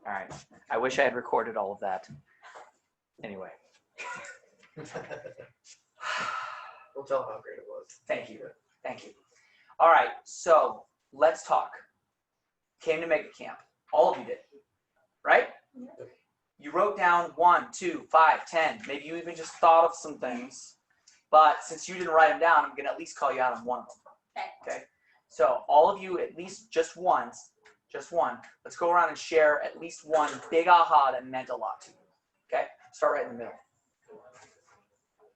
All right. I wish I had recorded all of that. Anyway. We'll tell how great it was. Thank you. Thank you. All right. So let's talk. Came to Mega Camp. All of you did. Right? You wrote down 1, 2, 5, 10. Maybe you even just thought of some things. But since you didn't write them down, I'm going to at least call you out on one of them. Okay? So all of you, at least just one. Let's go around and share at least one big aha that meant a lot to you. Okay? Start right in the middle.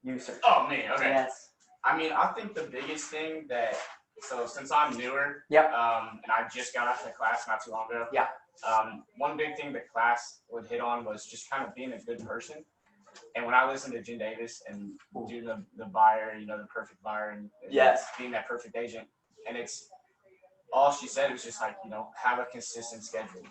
You, sir. Oh, me. Okay. Yes. I mean, I think the biggest thing that, so since I'm newer, Yep. And I just got out of class not too long ago. Yeah. One big thing that class would hit on was just kind of being a good person. And when I listened to Jen Davis and do the buyer, you know, the perfect buyer, and Yes. being that perfect agent, and it's all she said was just like, you know, have a consistent schedule,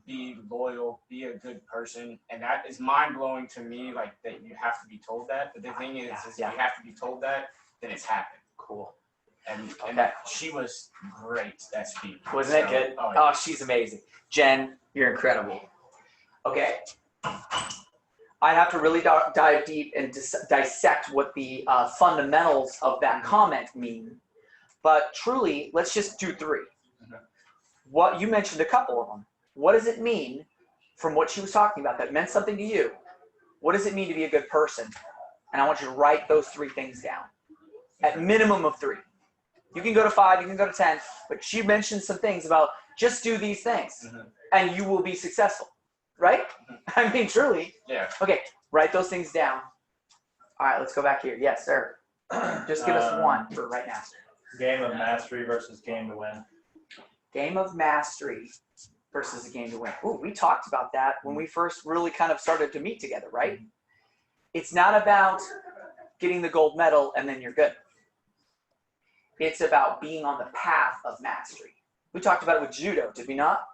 be loyal, be a good person, and that is mind blowing to me. Like that you have to be told that. But the thing is if you have to be told that, then it's happened. Cool. And Okay. she was great that speech. Wasn't it good? Oh, yeah. Oh, she's amazing. Jen, you're incredible. Okay. I'd have to really dive deep and dissect what the fundamentals of that comment mean. But truly, let's just do 3. What you mentioned a couple of them. What does it mean from what she was talking about that meant something to you? What does it mean to be a good person? And I want you to write those 3 things down. At minimum of 3. You can go to 5, you can go to 10, but she mentioned some things about just do these things and you will be successful. Right? I mean, truly. Yeah. Okay, write those things down. All right, let's go back here. Yes, sir. Just give us one for right now. Game of mastery versus game to win. Game of mastery versus a game to win. Ooh, we talked about that when we first really kind of started to meet together, right? It's not about getting the gold medal and then you're good. It's about being on the path of mastery. We talked about it with judo, did we not?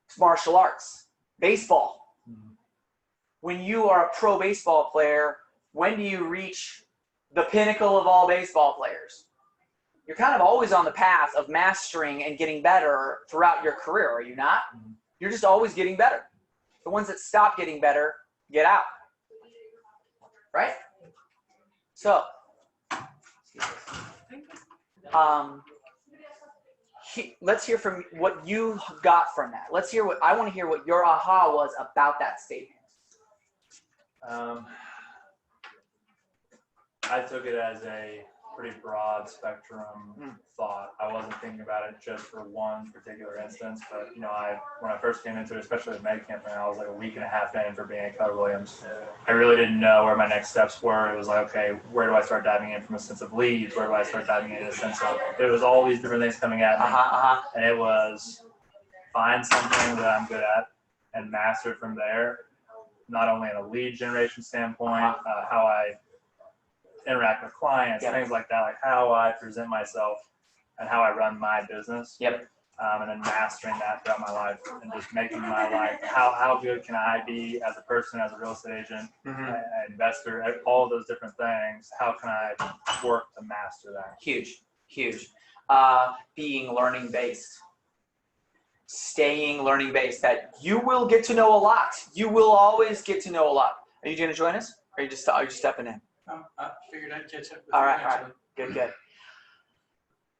It's martial arts. Baseball. When you are a pro baseball player, when do you reach the pinnacle of all baseball players? You're kind of always on the path of mastering and getting better throughout your career, are you not? You're just always getting better. The ones that stop getting better, get out. Right? So, let's hear from what you got from that. I want to hear what your aha was about that statement. I took it as a pretty broad spectrum thought. I wasn't thinking about it just for one particular instance, but you know, when I first came into it, especially with Mega Camp, I was like a week and a half in for being at Keller Williams. I really didn't know where my next steps were. It was like, okay, where do I start diving in from a sense of leads? Where do I start diving in a sense of, it was all these different things coming at me. And it was find something that I'm good at and master it from there, not only in a lead generation standpoint, how I interact with clients, things like that, like how I present myself and how I run my business. And then mastering that throughout my life and just making my life, how good can I be as a person, as a real estate agent, an investor, all of those different things. How can I work to master that? Huge. Being learning based. Staying learning based, that you will get to know a lot. You will always get to know a lot. Are you going to join us? Or are you stepping in? I figured I'd catch up with All you right. eventually. Good.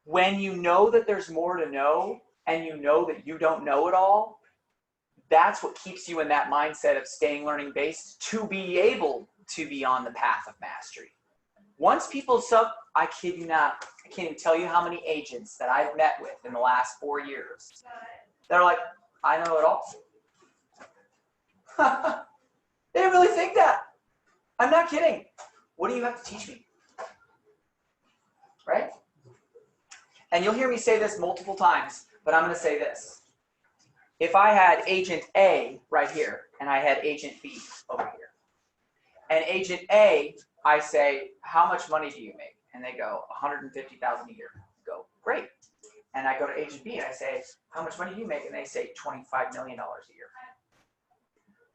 When you know that there's more to know and you know that you don't know it all, that's what keeps you in that mindset of staying learning based to be able to be on the path of mastery. Once people, I kid you not, I can't even tell you how many agents that I've met with in the last 4 years. They're like, I know it all. They didn't really think that. I'm not kidding. What do you have to teach me? Right? And you'll hear me say this multiple times, but I'm going to say this. If I had agent A right here, and I had agent B over here, and agent A, I say, how much money do you make? And they go, $150,000 a year. I go, great. And I go to agent B and I say, how much money do you make? And they say $25 million a year.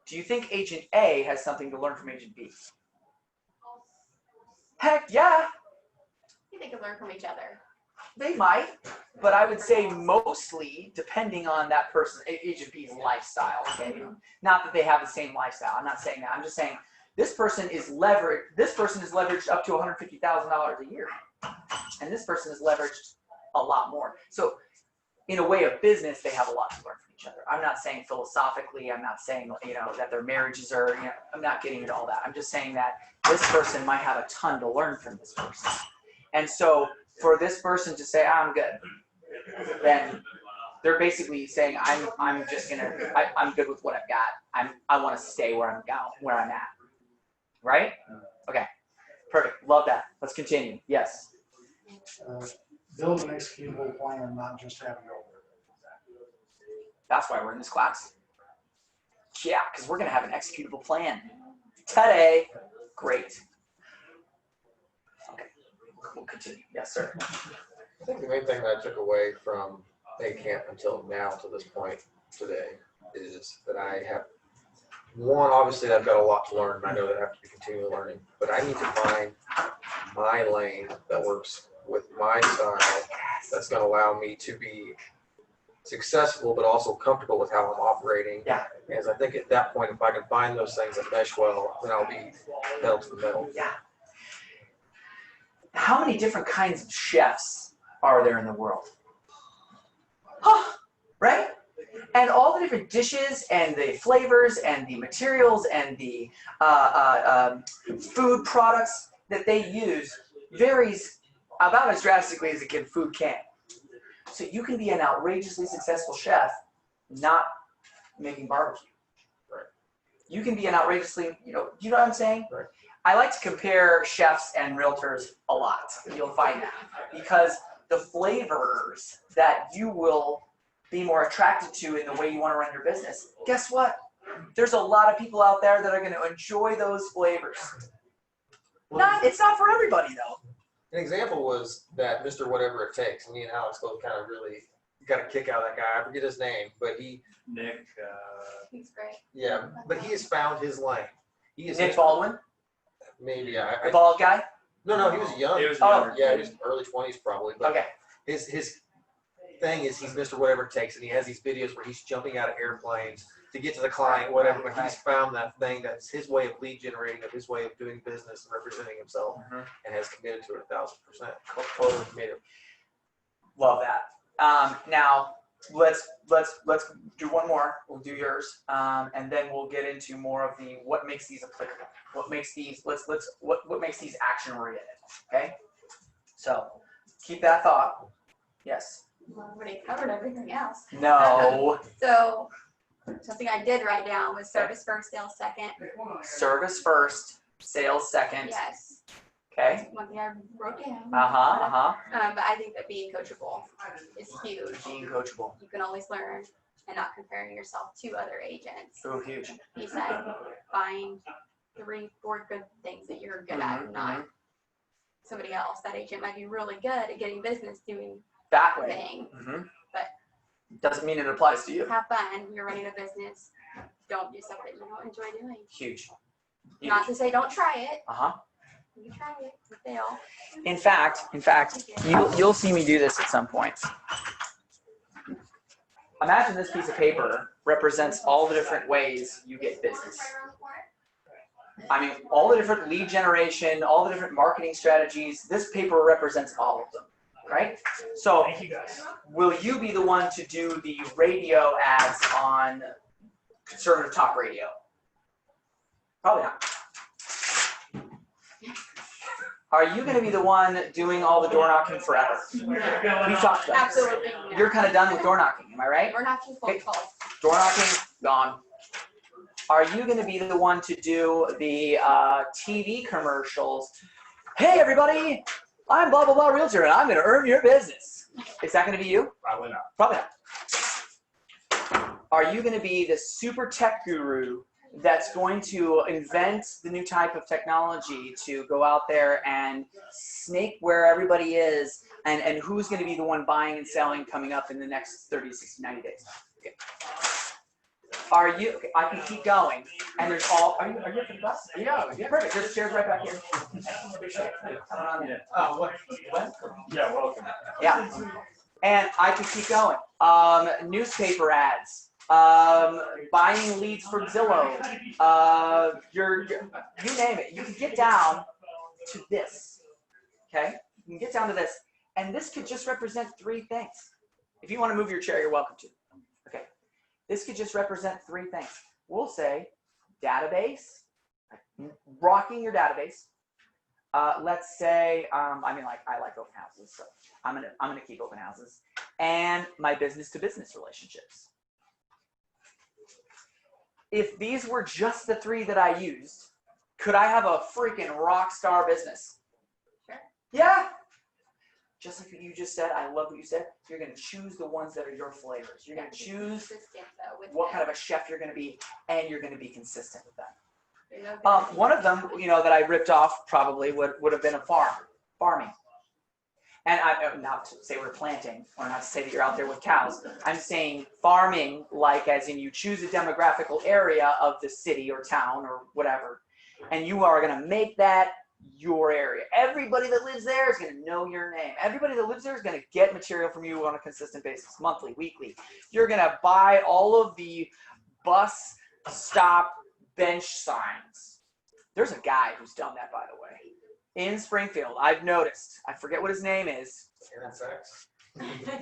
Do you think agent A has something to learn from agent B? Heck yeah. They can learn from each other. They might, but I would say mostly depending on that person, Agent B's lifestyle. Okay, not that they have the same lifestyle. I'm not saying that. I'm just saying this person is leveraged. This person is leveraged up to $150,000 a year, and this person is leveraged a lot more. So, in a way of business, they have a lot to learn from each other. I'm not saying philosophically. I'm not saying that their marriages are. I'm not getting into all that. I'm just saying that this person might have a ton to learn from this person, and so for this person to say I'm good, then they're basically saying I'm good with what I've got. I want to stay where I'm at. Right? Okay. Perfect. Love that. Let's continue. Yes. Build an executable plan, not just have a goal. That's why we're in this class. Yeah, because we're gonna have an executable plan today. Great. Okay. We'll continue. Yes, sir. I think the main thing that I took away from A Camp until now to this point today is that I have, one, obviously I've got a lot to learn, and I know that I have to be continually learning, but I need to find my lane that works with my style that's going to allow me to be successful but also comfortable with how I'm operating. Yeah. As I think at that point, if I can find those things that mesh well, then I'll be pedal to the metal. Yeah. How many different kinds of chefs are there in the world? Huh, right? And all the different dishes and the flavors and the materials and the food products that they use varies about as drastically as food can. So you can be an outrageously successful chef not making barbecue. Right. You can be an outrageously, you know what I'm saying? Right. I like to compare chefs and realtors a lot. You'll find that. Because the flavors that you will be more attracted to in the way you want to run your business, guess what? There's a lot of people out there that are going to enjoy those flavors. It's not for everybody, though. An example was that Mr. Whatever It Takes. Me and Alex both kind of really got a kick out of that guy. I forget his name, but Nick, He's great. yeah, but he has found his lane. He is Nick Baldwin, maybe the bald guy? no, he was young. he was Oh. younger. Yeah, he was early 20s probably. But Okay. his thing is he's Mr. Whatever It Takes, and he has these videos where he's jumping out of airplanes to get to the client, whatever. But he's found that thing that's his way of lead generating, of his way of doing business and representing himself, and has committed to it 1,000%. Totally committed. Love that. Now let's do one more. We'll do yours, and then we'll get into more of the what makes these applicable. What makes these what makes these action oriented. Okay. So keep that thought. Yes. Well, I've already covered everything else. No. So something I did write down was service first, sales second. Service first, sales second. Yes. Okay. One thing I wrote down. But I think that being coachable is huge. Being coachable. You can always learn and not comparing yourself to other agents. So huge. He said, find 3-4 good things that you're good at, and not somebody else. That agent might be really good at getting business doing That that way. thing. But doesn't mean it applies to you. Have fun. You're running a business. Don't do stuff that you don't enjoy doing. Huge. Not to say don't try it. You can try it. You fail. In fact, you'll see me do this at some point. Imagine this piece of paper represents all the different ways you get business. I mean, all the different lead generation, all the different marketing strategies. This paper represents all of them, right? So, will you be the one to do the radio ads on conservative talk radio? Probably not. Are you going to be the one doing all the door knocking forever? We've talked about this. Absolutely. not. You're kind of done with door knocking, am I right? We're not too phone calls. Door knocking, gone. Are you going to be the one to do the TV commercials? Hey, everybody, I'm blah, blah, blah realtor, and I'm going to earn your business. Is that going to be you? Probably not. Probably not. Are you going to be the super tech guru that's going to invent the new type of technology to go out there and snake where everybody is, and who's going to be the one buying and selling coming up in the next 30, 60, 90 days? Okay. Are you, okay, I can keep going. And there's all, are you here for the bus? Yeah. Perfect, there's chairs right back here. Appreciate it. Coming on in. What? Yeah, welcome. Yeah. And I could keep going. Newspaper ads, buying leads for Zillow, you name it. You can get down to this, okay? You can get down to this. And this could just represent 3 things. If you want to move your chair, you're welcome to. Okay. This could just represent 3 things. We'll say database, rocking your database. Let's say, I like open houses, so I'm gonna keep open houses, and my business-to-business relationships. If these were just the 3 that I used, could I have a freaking rock star business? Sure. Yeah. Just like what you just said, I love what you said. You're gonna choose the ones that are your flavors. You're gonna choose Consistent, though, with what them. kind of a chef you're gonna be, and you're gonna be consistent with that. You're no good. One of them, that I ripped off probably would have been farming. And not to say we're planting, or not to say that you're out there with cows. I'm saying farming, like as in you choose a demographical area of the city or town or whatever, and you are going to make that your area. Everybody that lives there is going to know your name. Everybody that lives there is going to get material from you on a consistent basis, monthly, weekly. You're going to buy all of the bus stop bench signs. There's a guy who's done that, by the way, in Springfield. I've noticed. I forget what his name is. Aaron Sachs.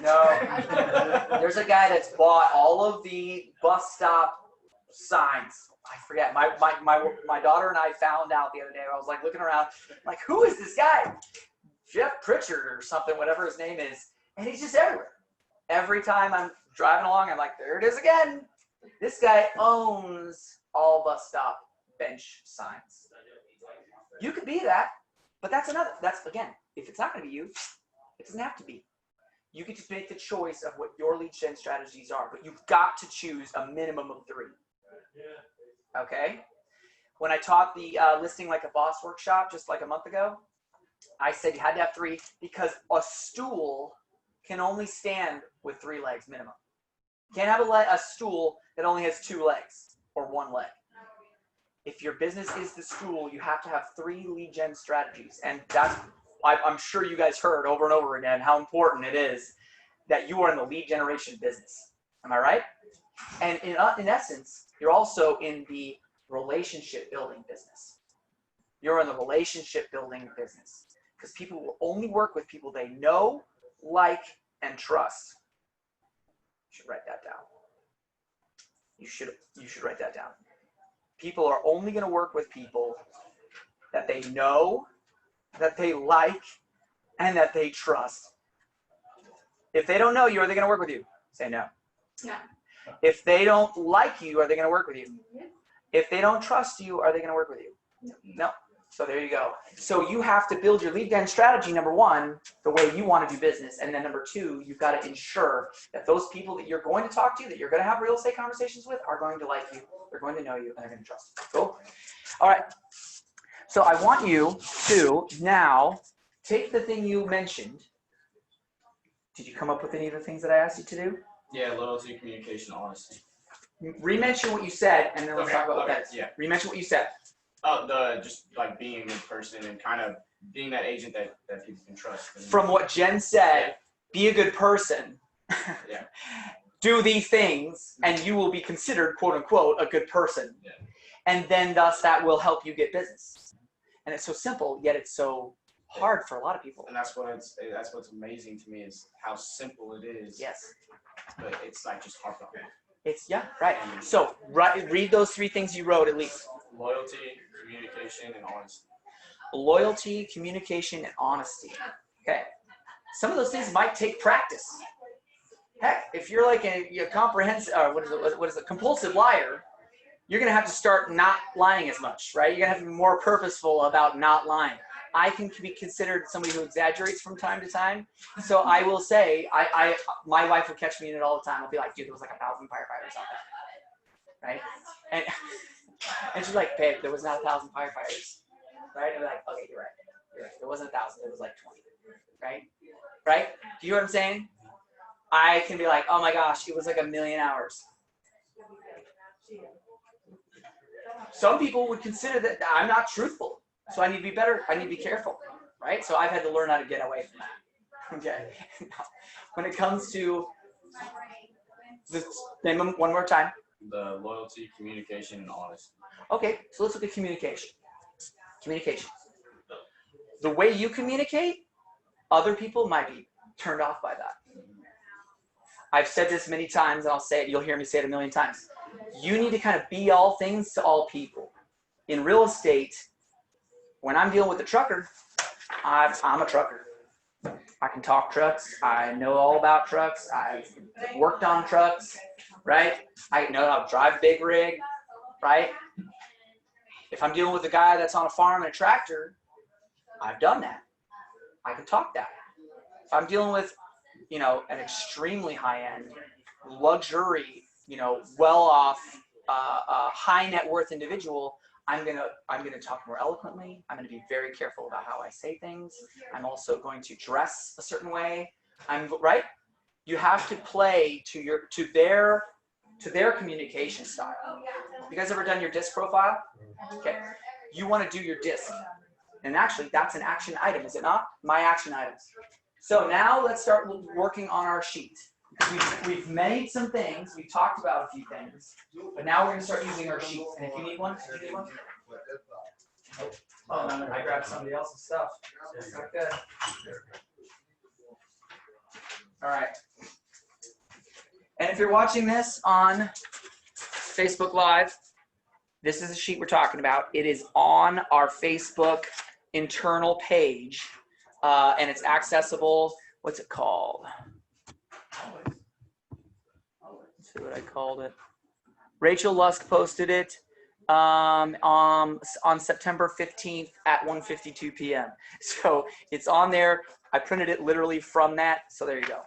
No. There's a guy that's bought all of the bus stop signs. I forget. My daughter and I found out the other day. I was like looking around, like, who is this guy? Jeff Pritchard or something, whatever his name is. And he's just everywhere. Every time I'm driving along, I'm like, there it is again. This guy owns all bus stop bench signs. You could be that, but that's again, if it's not going to be you, it doesn't have to be. You get to make the choice of what your lead gen strategies are, but you've got to choose a minimum of 3. Okay? When I taught the listing like a boss workshop just like a month ago, I said you had to have 3 because a stool can only stand with 3 legs minimum. You can't have a stool that only has 2 legs or 1 leg. If your business is the stool, you have to have 3 lead gen strategies. And I'm sure you guys heard over and over again how important it is that you are in the lead generation business. Am I right? And in essence, you're also in the relationship building business. You're in the relationship building business because people will only work with people they know, like, and trust. You should write that down. You should write that down. People are only going to work with people that they know, that they like, and that they trust. If they don't know you, are they going to work with you? Say no. No. If they don't like you, are they going to work with you? If they don't trust you, are they going to work with you? No. So there you go. So you have to build your lead gen strategy, number 1, the way you want to do business. And then number 2, you've got to ensure that those people that you're going to talk to, that you're going to have real estate conversations with, are going to like you, they're going to know you, and they're going to trust you. Cool? All right. So I want you to now take the thing you mentioned. Did you come up with any of the things that I asked you to do? Yeah, loyalty, communication, honesty. Re-mention what you said, and then let's talk about what that is. Yeah. Re-mention what you said. Just like being a good person and kind of being that agent that people can trust. From what Jen said, be a good person. Yeah. Do these things, and you will be considered, quote unquote, a good person. Yeah. And then thus that will help you get business. And it's so simple, yet it's so hard for a lot of people. And that's what's amazing to me is how simple it is. Yes. But it's like just hard. It's, yeah, right. So read those 3 things you wrote at least. Loyalty, communication, and honesty. Loyalty, communication, and honesty. Okay. Some of those things might take practice. Heck, if you're like a comprehensive, what is it, compulsive liar, you're going to have to start not lying as much, right? You're going to have to be more purposeful about not lying. I can be considered somebody who exaggerates from time to time. So I will say, my wife will catch me in it all the time. I'll be like, dude, there was like 1,000 firefighters out there, right? And she's like, babe, there was not 1,000 firefighters, right? And I'm like, okay, you're right. There wasn't 1,000, it was like 20, right? Right? Do you know what I'm saying? I can be like, oh my gosh, it was like 1,000,000 hours. some people would consider that I'm not truthful, so I need to be better. I need to be careful, right? So I've had to learn how to get away from that. Okay. When it comes to this, name them one more time. The loyalty, communication, and honesty. Okay, so let's look at communication. Communication. The way you communicate, other people might be turned off by that. I've said this many times, and I'll say it. You'll hear me say it a million times. You need to kind of be all things to all people. In real estate, when I'm dealing with a trucker, I'm a trucker. I can talk trucks. I know all about trucks. I've worked on trucks, right? I know how to drive a big rig, right? If I'm dealing with a guy that's on a farm and a tractor, I've done that. I can talk that. If I'm dealing with, you know, an extremely high-end, luxury, you know, well-off, high net worth individual, I'm gonna talk more eloquently. I'm gonna be very careful about how I say things. I'm also going to dress a certain way. Right. You have to play to their communication style. You guys ever done your DISC profile? Okay. You want to do your DISC, and actually, that's an action item, is it not? My action items. So now let's start working on our sheet. We've made some things. We've talked about a few things, but now we're going to start using our sheets. And if you need one, you need one. Oh, no, I grabbed somebody else's stuff. That's not good. All right. And if you're watching this on Facebook Live, this is the sheet we're talking about. It is on our Facebook internal page, and it's accessible. What's it called? Let's see what I called it. Rachel Lusk posted it on September 15th at 1:52 p.m. So it's on there. I printed it literally from that. So there you go.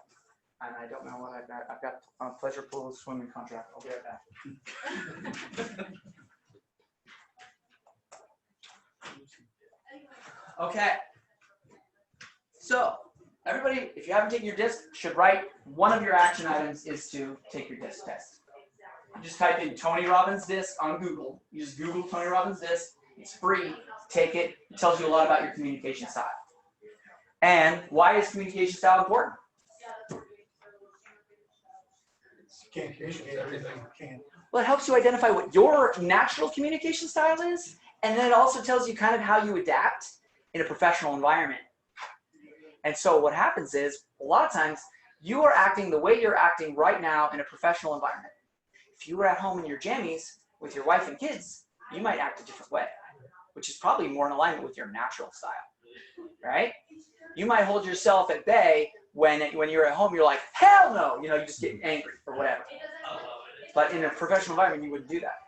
And I don't know what I've got. I've got a pleasure pool swimming contract. I'll be right back. Okay. So everybody, if you haven't taken your DISC, should write one of your action items is to take your DISC test. You just type in Tony Robbins DISC on Google. You just Google Tony Robbins DISC. It's free. Take it. It tells you a lot about your communication style. And why is communication style important? You can't communicate everything you can. Well, it helps you identify what your natural communication style is, and then it also tells you kind of how you adapt in a professional environment. And so what happens is, a lot of times, you are acting the way you're acting right now in a professional environment. If you were at home in your jammies with your wife and kids, you might act a different way, which is probably more in alignment with your natural style, right? You might hold yourself at bay when you're at home, you're like, hell no, you know, you just get angry or whatever. But in a professional environment, you wouldn't do that.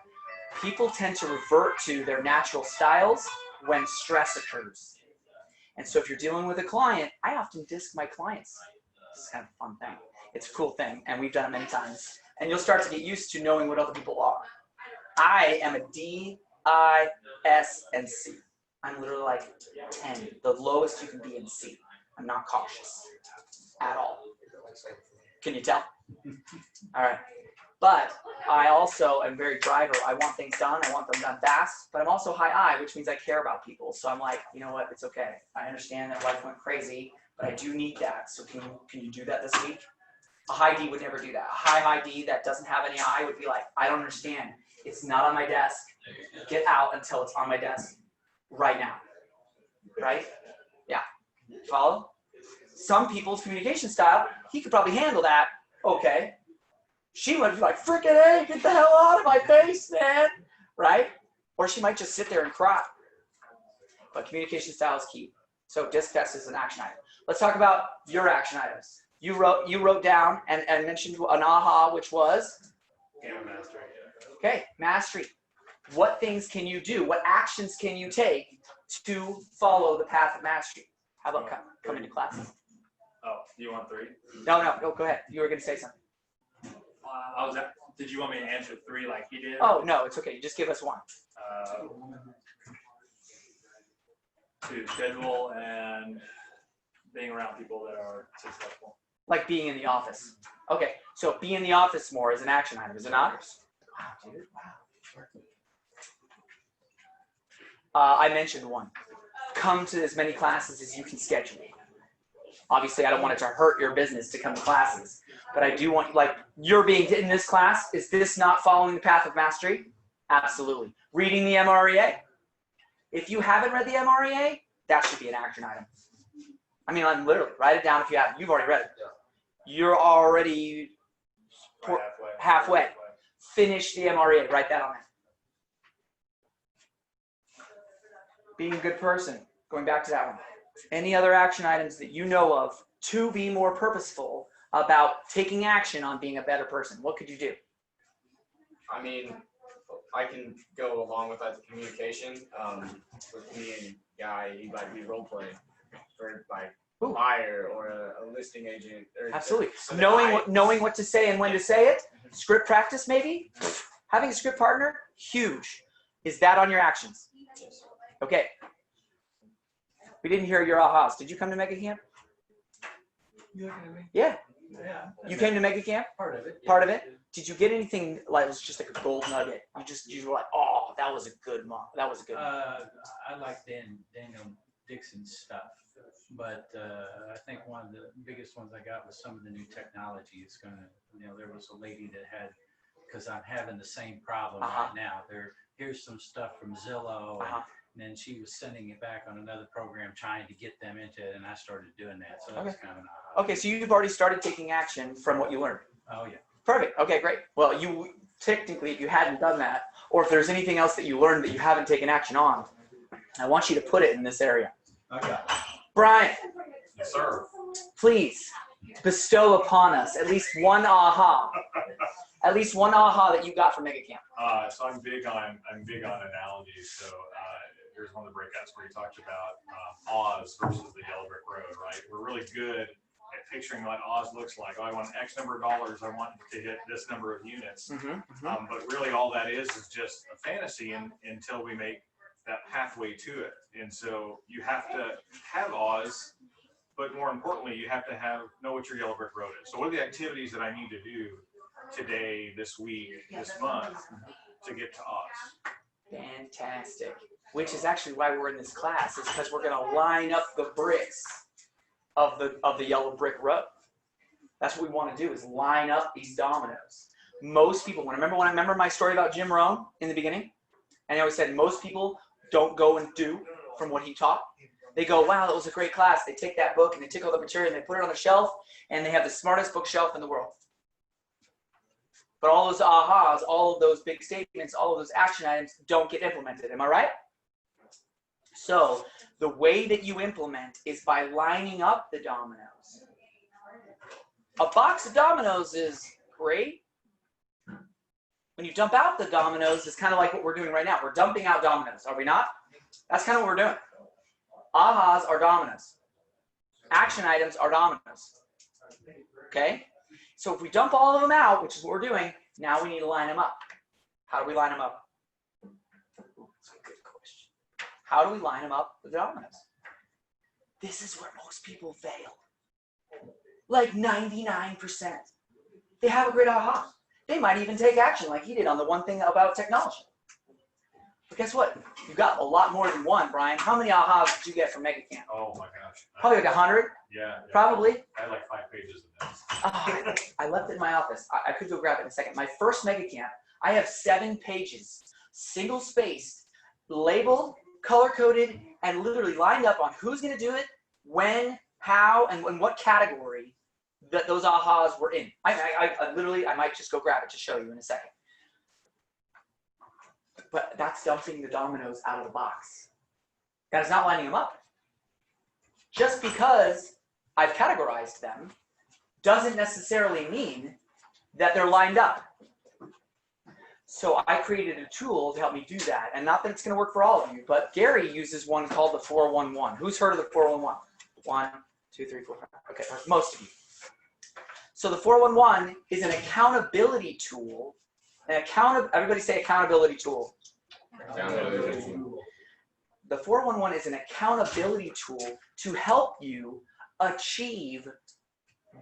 People tend to revert to their natural styles when stress occurs. And so if you're dealing with a client, I often DISC my clients. It's kind of a fun thing. It's a cool thing, and we've done it many times. And you'll start to get used to knowing what other people are. I am a D, I, S, and C. I'm literally like 10, the lowest you can be in C. I'm not cautious at all. Can you tell? All right. But I also am very driver. I want things done. I want them done fast. But I'm also high I, which means I care about people. So I'm like, you know what? It's okay. I understand that life went crazy, but I do need that. So can you do that this week? A high D would never do that. A high D that doesn't have any I would be like, I don't understand. It's not on my desk. Get out until it's on my desk right now. Right? Yeah. Follow? Some people's communication style, he could probably handle that. Okay. She would be like, frickin' A, get the hell out of my face, man. Right? Or she might just sit there and cry. But communication style is key. So DISC test is an action item. Let's talk about your action items. You wrote down and mentioned an AHA, which was? Gamma mastery. Okay, mastery. What things can you do? What actions can you take to follow the path of mastery? How about come into class? Oh, you want 3? No, go ahead. You were going to say something. Did you want me to answer 3 like he did? Oh, no, it's okay. You just give us one. To schedule and being around people that are successful. Like being in the office. Okay, so be in the office more is an action item, is it not? Wow, dude, wow. I mentioned one. Come to as many classes as you can schedule. Obviously, I don't want it to hurt your business to come to classes, but I do want, like, you're being in this class. Is this not following the path of mastery? Absolutely. Reading the MREA. If you haven't read the MREA, that should be an action item. I mean, I'm literally, write it down if you haven't. You've already read it. You're already Right, halfway. Finish the MREA. Write that on there. Being a good person. Going back to that one. Any other action items that you know of to be more purposeful about taking action on being a better person? What could you do? I mean, I can go along with that communication. With me and Guy, he might be role playing for like a Ooh. buyer or a listing agent. Or Absolutely. so that Knowing what to say and when to say it. Script practice, maybe. Having a script partner, huge. Is that on your actions? Okay. We didn't hear your ahas. Did you come to Mega Camp? You looking at me? Yeah. Yeah. You came to Mega Camp? Part of it. Part of it? Did you get anything like it was just like a gold nugget? You were like, oh, that was a good mom. That was a good. I like Daniel Dixon's stuff, but I think one of the biggest ones I got was some of the new technology. It's gonna, there was a lady that had, because I'm having the same problem right now. Here's some stuff from Zillow, and then she was sending it back on another program, trying to get them into it, and I started doing that. So that was kind of an aha. Okay, so you've already started taking action from what you learned. Oh yeah. Perfect. Okay, great. Well, you technically, if you hadn't done that, or if there's anything else that you learned that you haven't taken action on, I want you to put it in this area. Okay. Brian, Yes, sir. please bestow upon us at least one aha. At least one aha that you got from Mega Camp. So I'm big on analogies. So here's one of the breakouts where he talked about Oz versus the Yellow Brick Road. Right? We're really good at picturing what Oz looks like. Oh, I want X number of dollars. I want to hit this number of units. But really, all that is just a fantasy until we make that pathway to it. And so you have to have Oz, but more importantly, you have to know what your Yellow Brick Road is. So what are the activities that I need to do today, this week, this month to get to Oz? Fantastic. Which is actually why we're in this class, is because we're going to line up the bricks of the Yellow Brick Road. That's what we want to do, is line up these dominoes. Most people, remember my story about Jim Rohn in the beginning? And I always said most people don't go and do from what he taught. They go, wow, that was a great class. They take that book and they take all the material and they put it on the shelf, and they have the smartest bookshelf in the world. But all those ahas, all of those big statements, all of those action items don't get implemented. Am I right? So the way that you implement is by lining up the dominoes. A box of dominoes is great. When you dump out the dominoes, it's kind of like what we're doing right now. We're dumping out dominoes, are we not? That's kind of what we're doing. Ahas are dominoes. Action items are dominoes. Okay? So if we dump all of them out, which is what we're doing, now we need to line them up. How do we line them up? That's a good question. How do we line them up, the dominoes? This is where most people fail. Like 99%. They have a great aha. They might even take action like he did on the one thing about technology. But guess what? You got a lot more than one, Brian. How many ahas did you get from Mega Camp? Oh my gosh. Probably like 100? Yeah. Probably. I had like 5 pages of this. Oh, I left it in my office. I could go grab it in a second. My first Mega Camp, I have 7 pages, single spaced, labeled, color coded, and literally lined up on who's going to do it, when, how, and in what category that those ahas were in. I literally, I might just go grab it to show you in a second. But that's dumping the dominoes out of the box. That is not lining them up. Just because I've categorized them doesn't necessarily mean that they're lined up. So I created a tool to help me do that. And not that it's going to work for all of you, but Gary uses one called the 411. Who's heard of the 411? 1, 2, 3, 4, 5. Okay, most of you. So the 411 is an accountability tool. Everybody say accountability tool. The 411 is an accountability tool to help you achieve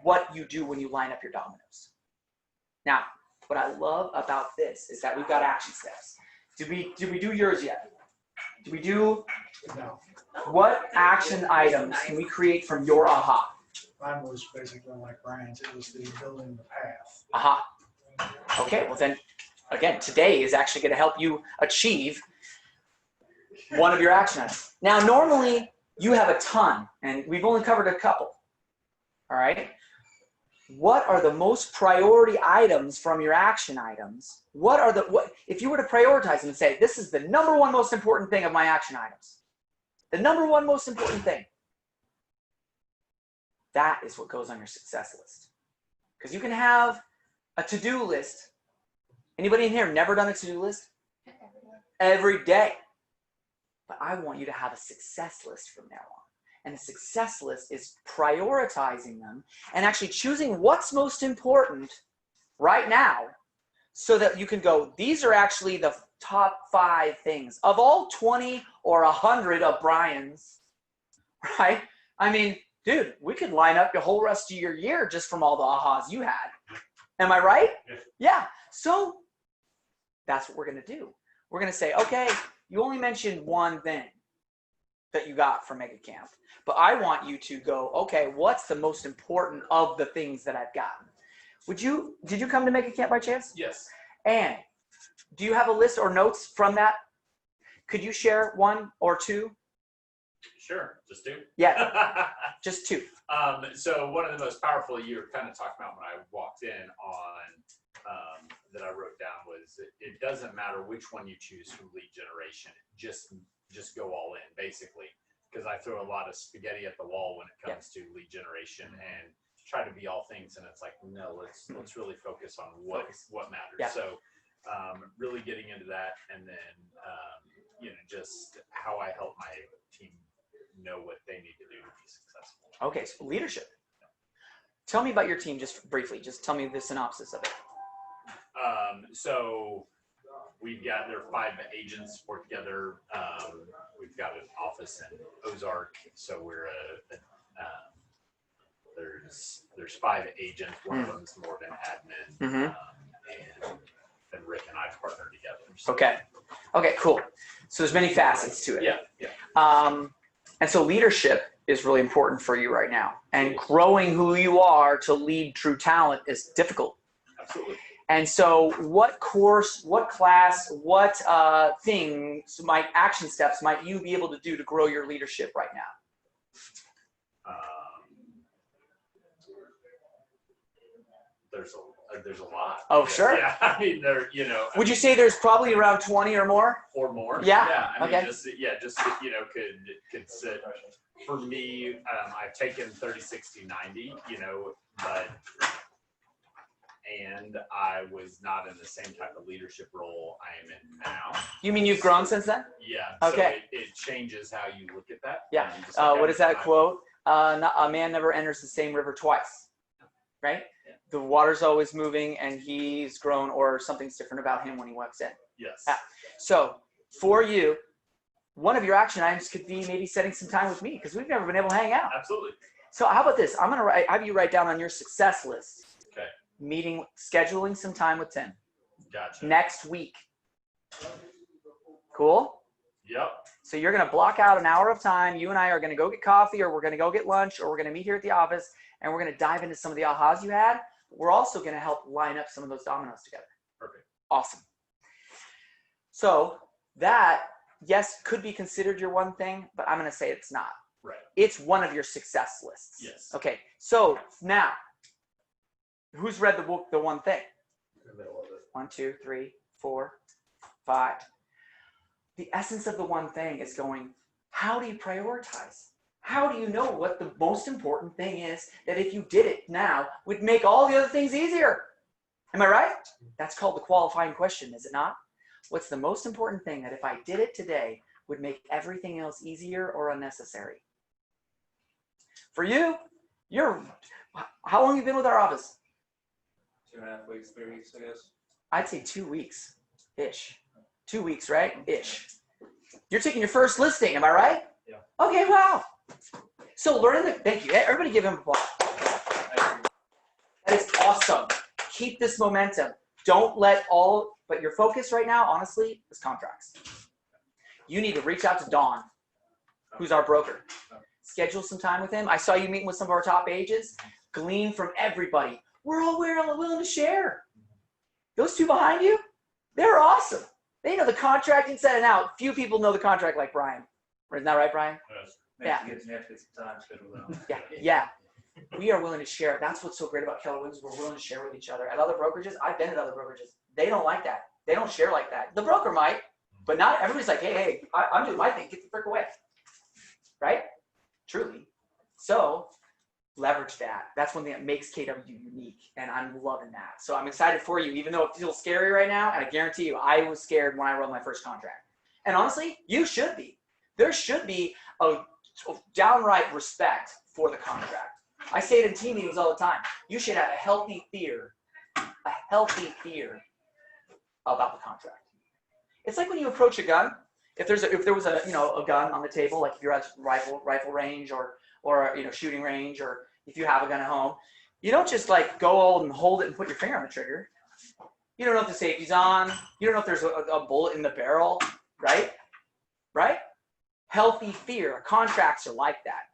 what you do when you line up your dominoes. Now, what I love about this is that we've got action steps. Did we do yours yet? Do we do, No, what action items can we create from your aha? mine was basically like Brian's, it was the building the path. Aha. Okay, well then, again, today is actually going to help you achieve one of your action items. Now, normally you have a ton, and we've only covered a couple. All right? What are the most priority items from your action items? If you were to prioritize them and say, this is the number one most important thing of my action items, the number one most important thing, that is what goes on your success list. Because you can have a to-do list. Anybody in here never done a to-do list? Every day. But I want you to have a success list from now on. And a success list is prioritizing them and actually choosing what's most important right now so that you can go, these are actually the top 5 things of all 20 or 100 of Brian's, right? I mean, dude, we could line up the whole rest of your year just from all the ahas you had. Am I right? Yeah. So that's what we're going to do. We're going to say, okay, you only mentioned one thing that you got from Mega Camp, but I want you to go, okay, what's the most important of the things that I've gotten? Did you come to Mega Camp by chance? Yes. And do you have a list or notes from that? Could you share 1 or 2? Sure. Just do. Yeah, just 2. So one of the most powerful you were kind of talking about when I walked in on that I wrote down was it doesn't matter which one you choose from lead generation. Just go all in, basically, because I throw a lot of spaghetti at the wall when it comes to lead generation and try to be all things. And it's like, no, let's really focus on what matters. Yeah. So really getting into that, and then just how I help my team know what they need to do to be successful. Okay, so leadership. Tell me about your team just briefly. Just tell me the synopsis of it. So there are 5 agents work together. We've got an office in Ozark, so we're there's 5 agents. One of them is more of an admin, and then Rick and I partner together. So. Okay, cool. So there's many facets to it. Yeah. And so leadership is really important for you right now. And growing who you are to lead true talent is difficult. Absolutely. And so what course, what class, what action steps might you be able to do to grow your leadership right now? There's a lot. Oh, sure. Yeah, I mean, Would you say there's probably around 20 or more? Or more? Yeah. Yeah. I mean, Okay. could sit. For me, I've taken 30, 60, 90. And I was not in the same type of leadership role I am in now. You mean you've grown since then? Yeah. Okay. So it changes how you look at that. Yeah. And just like What is that I'm- quote? A man never enters the same river twice, right? Yeah. The water's always moving and he's grown, or something's different about him when he walks in. Yes. Yeah. So for you, one of your action items could be maybe setting some time with me, because we've never been able to hang out. Absolutely. So how about this? I'm going to have you write down on your success list. Okay. Scheduling some time with Tim Gotcha. next week. Cool? Yep. So you're going to block out an hour of time. You and I are going to go get coffee, or we're going to go get lunch, or we're going to meet here at the office, and we're going to dive into some of the ahas you had. We're also going to help line up some of those dominoes together. Perfect. Awesome. So that, yes, could be considered your one thing, but I'm going to say it's not. Right. It's one of your success lists. Yes. Okay. So now, who's read the book, The One Thing? In the middle of it. 1, 2, 3, 4, 5. The essence of the one thing is going, how do you prioritize? How do you know what the most important thing is that if you did it now would make all the other things easier? Am I right? That's called the qualifying question, is it not? What's the most important thing that if I did it today would make everything else easier or unnecessary? For you, how long have you been with our office? 2.5 weeks, 3 weeks, I guess. I'd say 2 weeks-ish. 2 weeks, right? Ish. You're taking your first listing, am I right? Yeah. Okay, wow. So thank you. Everybody give him applause. That is awesome. Keep this momentum. Don't let but your focus right now, honestly, is contracts. You need to reach out to Don, who's our broker. Schedule some time with him. I saw you meeting with some of our top agents. Glean from everybody. We're all willing to share. Those two behind you, they're awesome. They know the contract inside and out. Few people know the contract like Brian. Isn't that right, Brian? Yes. Yeah. You have to get some time scheduled out. Yeah. We are willing to share. That's what's so great about Keller Williams. We're willing to share with each other. At other brokerages, I've been at other brokerages. They don't like that. They don't share like that. The broker might, but not everybody's like, hey, I'm doing my thing. Get the frick away. Right? Truly. So leverage that. That's one thing that makes KW unique, and I'm loving that. So I'm excited for you, even though it feels scary right now, and I guarantee you, I was scared when I wrote my first contract. And honestly, you should be. There should be a downright respect for the contract. I say it in team meetings all the time. You should have a healthy fear about the contract. It's like when you approach a gun. If there was a gun on the table, like if you're at rifle range or shooting range, or if you have a gun at home, you don't just like go and hold it and put your finger on the trigger. You don't know if the safety's on. You don't know if there's a bullet in the barrel, right? Right? Healthy fear. Contracts are like that.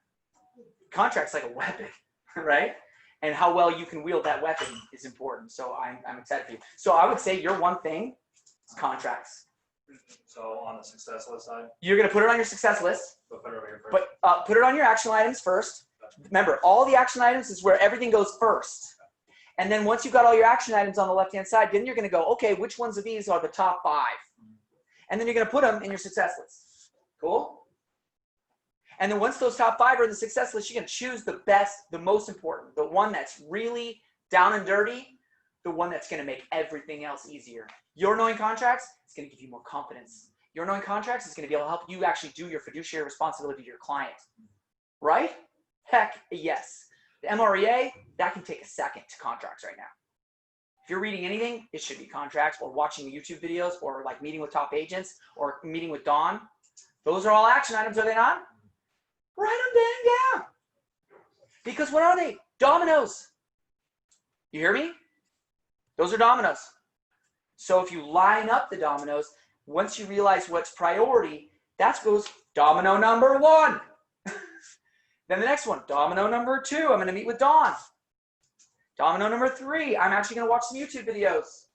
Contracts like a weapon, right? And how well you can wield that weapon is important. So I'm excited for you. So I would say your one thing is contracts. So on the success list side, You're going to put it on your success list, so put it over here first. but put it on your action items first. Remember, all the action items is where everything goes first. And then once you've got all your action items on the left-hand side, then you're going to go, okay, which ones of these are the top 5? And then you're going to put them in your success list. Cool? And then once those top 5 are in the success list, you're going to choose the best, the most important, the one that's really down and dirty, the one that's going to make everything else easier. Your knowing contracts is going to give you more confidence. Your knowing contracts is going to be able to help you actually do your fiduciary responsibility to your client. Right? Heck yes. The MREA, that can take a second to contracts right now. If you're reading anything, it should be contracts, or watching YouTube videos, or like meeting with top agents, or meeting with Dawn. Those are all action items, are they not? Write them down. Because what are they? Dominoes. You hear me? Those are dominoes. So if you line up the dominoes, once you realize what's priority, that goes domino number 1. Then the next one, domino number 2, I'm going to meet with Dawn. Domino number 3, I'm actually going to watch some YouTube videos.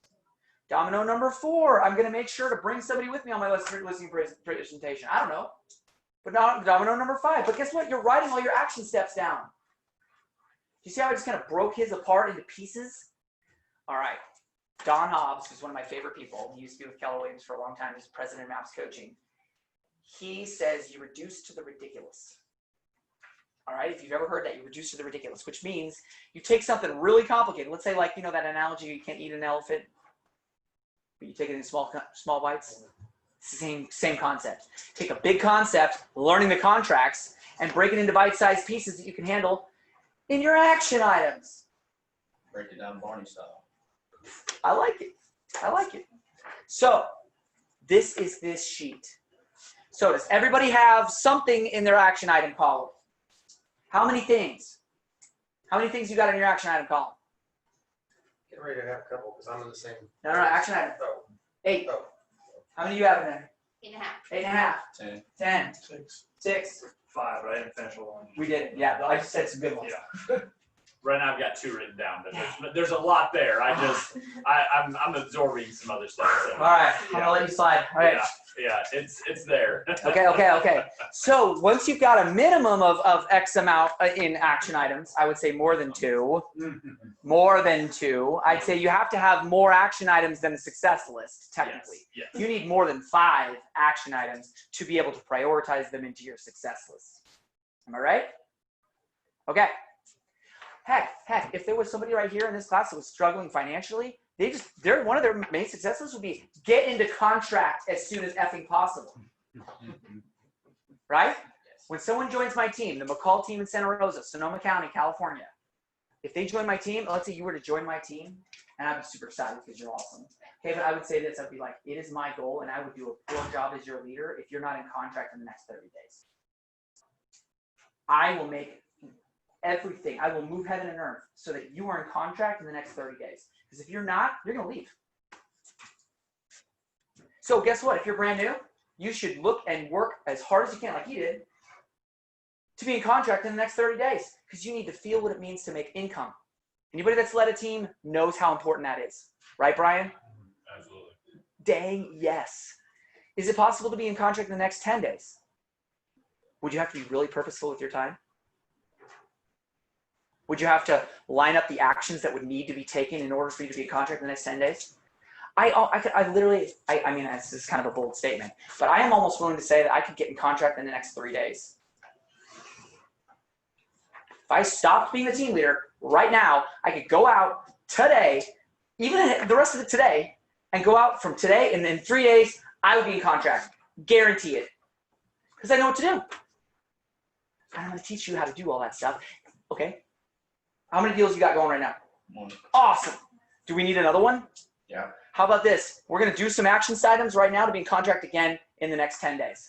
Domino number 4, I'm going to make sure to bring somebody with me on my listening presentation. I don't know. But not domino number 5. But guess what? You're writing all your action steps down. You see how I just kind of broke his apart into pieces? All right. Don Hobbs, who's one of my favorite people, he used to be with Keller Williams for a long time, he's president of MAPS Coaching. He says you reduce to the ridiculous. All right, if you've ever heard that, you reduce to the ridiculous, which means you take something really complicated. Let's say, like, that analogy, you can't eat an elephant, but you take it in small bites. It's the same concept. Take a big concept, learning the contracts, and break it into bite-sized pieces that you can handle in your action items. Break it down Barney style. I like it. I like it. So this is this sheet. So does everybody have something in their action item column? How many things? How many things you got in your action item column? Getting ready to have a couple because I'm in the same. No, action item. Oh. 8. Oh. How many do you have in there? 8.5. 8.5. 10. 6. 5, but I didn't finish one. We did. Yeah, I just said some good ones. Yeah. Right now I've got 2 written down, but there's a lot there. I'm absorbing some other stuff. So. All right, I'm gonna let you slide. All right. Yeah, it's there. Okay. So once you've got a minimum of X amount in action items, I would say more than 2. More than 2. I'd say you have to have more action items than a success list, technically. Yes. You need more than 5 action items to be able to prioritize them into your success list. Am I right? Okay. Heck, if there was somebody right here in this class that was struggling financially, one of their main successes would be get into contract as soon as effing possible. Right? When someone joins my team, the McCall team in Santa Rosa, Sonoma County, California, if they join my team, let's say you were to join my team, and I'd be super excited because you're awesome. Okay, but I would say this, I'd be like, it is my goal, and I would do a poor job as your leader if you're not in contract in the next 30 days. I will make everything. I will move heaven and earth so that you are in contract in the next 30 days. Because if you're not, you're going to leave. So guess what? If you're brand new, you should look and work as hard as you can, like you did, to be in contract in the next 30 days because you need to feel what it means to make income. Anybody that's led a team knows how important that is. Right, Brian? Absolutely. Dang, yes. Is it possible to be in contract in the next 10 days? Would you have to be really purposeful with your time? Would you have to line up the actions that would need to be taken in order for you to be in contract in the next 10 days? I mean, this is kind of a bold statement, but I am almost willing to say that I could get in contract in the next 3 days. If I stopped being the team leader right now, I could go out today, even the rest of it today, and go out from today, and in 3 days, I would be in contract. Guarantee it. Because I know what to do. I'm going to teach you how to do all that stuff. Okay. How many deals you got going right now? One. Awesome. Do we need another one? Yeah. How about this? We're going to do some action items right now to be in contract again in the next 10 days.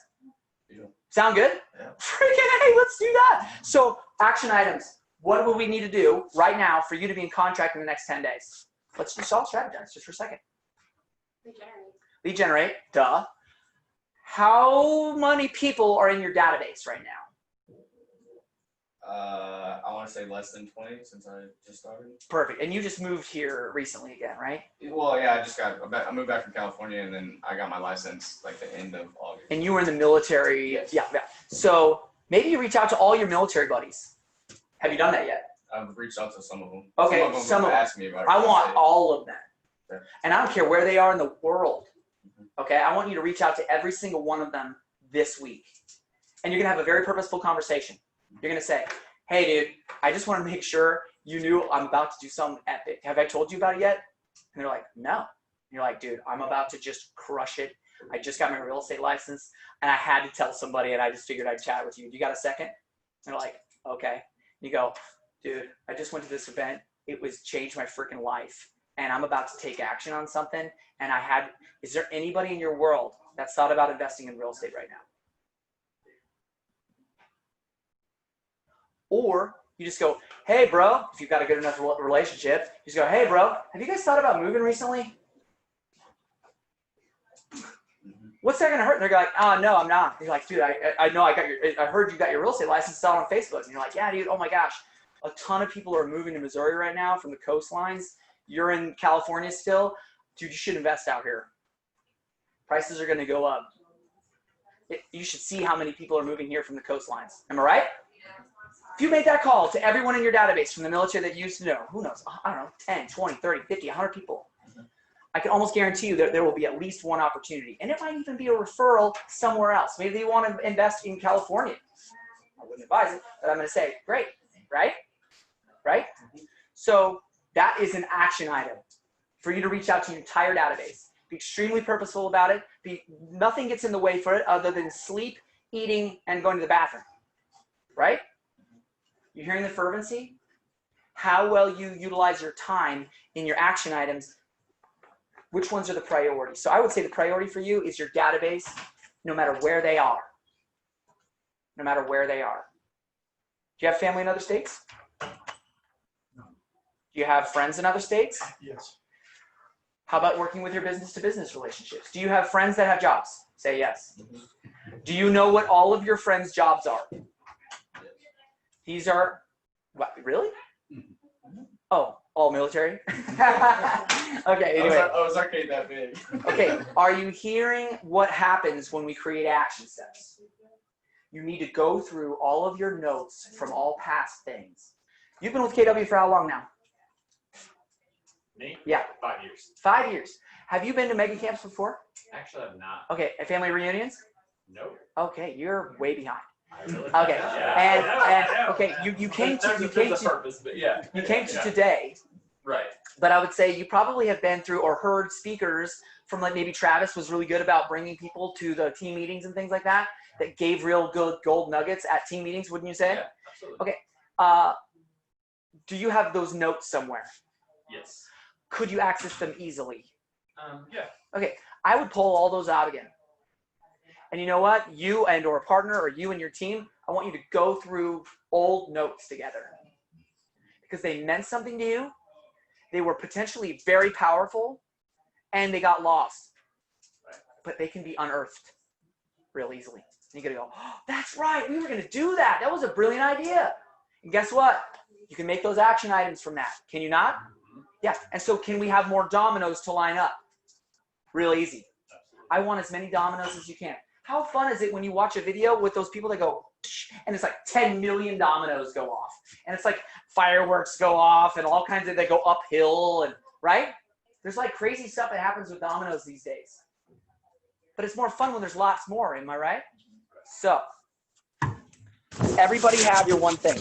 Yeah. Sound good? Yeah. Freaking hey, let's do that. So action items. What will we need to do right now for you to be in contract in the next 10 days? Let's just all strategize just for a second. Lead generate. Duh. How many people are in your database right now? I want to say less than 20 since I just started. Perfect. And you just moved here recently again, right? Well, yeah, I moved back from California and then I got my license like the end of August. And you were in the military. Yes. Yeah. So maybe you reach out to all your military buddies. Have you done that yet? I've reached out to some of them. Okay, some of them some have of them. asked me about it. I want all of them. Okay. And I don't care where they are in the world. Okay, I want you to reach out to every single one of them this week. And you're going to have a very purposeful conversation. You're going to say, hey, dude, I just want to make sure you knew I'm about to do something epic. Have I told you about it yet? And they're like, no. And you're like, dude, I'm about to just crush it. I just got my real estate license, and I had to tell somebody, and I just figured I'd chat with you. Do you got a second? And they're like, okay. And you go, dude, I just went to this event. It was changed my freaking life, and I'm about to take action on something. And is there anybody in your world that's thought about investing in real estate right now? Or you just go, hey, bro, if you've got a good enough relationship, you just go, hey, bro, have you guys thought about moving recently? What's that going to hurt? And they're like, oh, no, I'm not. You're like, dude, I know I heard you got your real estate license out on Facebook. And you're like, yeah, dude, oh my gosh. A ton of people are moving to Missouri right now from the coastlines. You're in California still. Dude, you should invest out here. Prices are going to go up. You should see how many people are moving here from the coastlines. Am I right? If you made that call to everyone in your database from the military that you used to know, who knows, I don't know, 10, 20, 30, 50, 100 people, I can almost guarantee you that there will be at least one opportunity. And it might even be a referral somewhere else. Maybe they want to invest in California. I wouldn't advise it, but I'm going to say, great, right? Right? So that is an action item for you to reach out to your entire database. Be extremely purposeful about it. Nothing gets in the way for it other than sleep, eating, and going to the bathroom. Right? You hearing the fervency? How well you utilize your time in your action items. Which ones are the priorities? So I would say the priority for you is your database, no matter where they are. No matter where they are. Do you have family in other states? No. Do you have friends in other states? Yes. How about working with your business-to-business relationships? Do you have friends that have jobs? Say yes. Do you know what all of your friends' jobs are? These are, what, really? Oh, all military? Okay, anyway. I was okay that big. Okay, are you hearing what happens when we create action steps? You need to go through all of your notes from all past things. You've been with KW for how long now? Me? Yeah. 5 years. 5 years. Have you been to mega camps before? Actually, I'm not. Okay, and family reunions? Nope. Okay, you're way behind. I really Okay, yeah, and okay, you came to purpose, but yeah. you came to Yeah. today, Right. but I would say you probably have been through or heard speakers from, like, maybe Travis was really good about bringing people to the team meetings and things like that gave real good gold nuggets at team meetings, wouldn't you say? Yeah, absolutely. Okay. Do you have those notes somewhere? Yes. Could you access them easily? Yeah. Okay, I would pull all those out again. And you know what? You and or a partner or you and your team, I want you to go through old notes together. Because they meant something to you. They were potentially very powerful and they got lost. But they can be unearthed. real easily. And you're gonna go, oh, that's right, we were gonna do that. That was a brilliant idea. And guess what? You can make those action items from that. Can you not? Yeah. And so can we have more dominoes to line up? Real easy. I want as many dominoes as you can. How fun is it when you watch a video with those people that go, and it's like 10 million dominoes go off. And it's like fireworks go off and all kinds of, they go uphill and, right? There's like crazy stuff that happens with dominoes these days. But it's more fun when there's lots more, am I right? So, everybody have your one thing.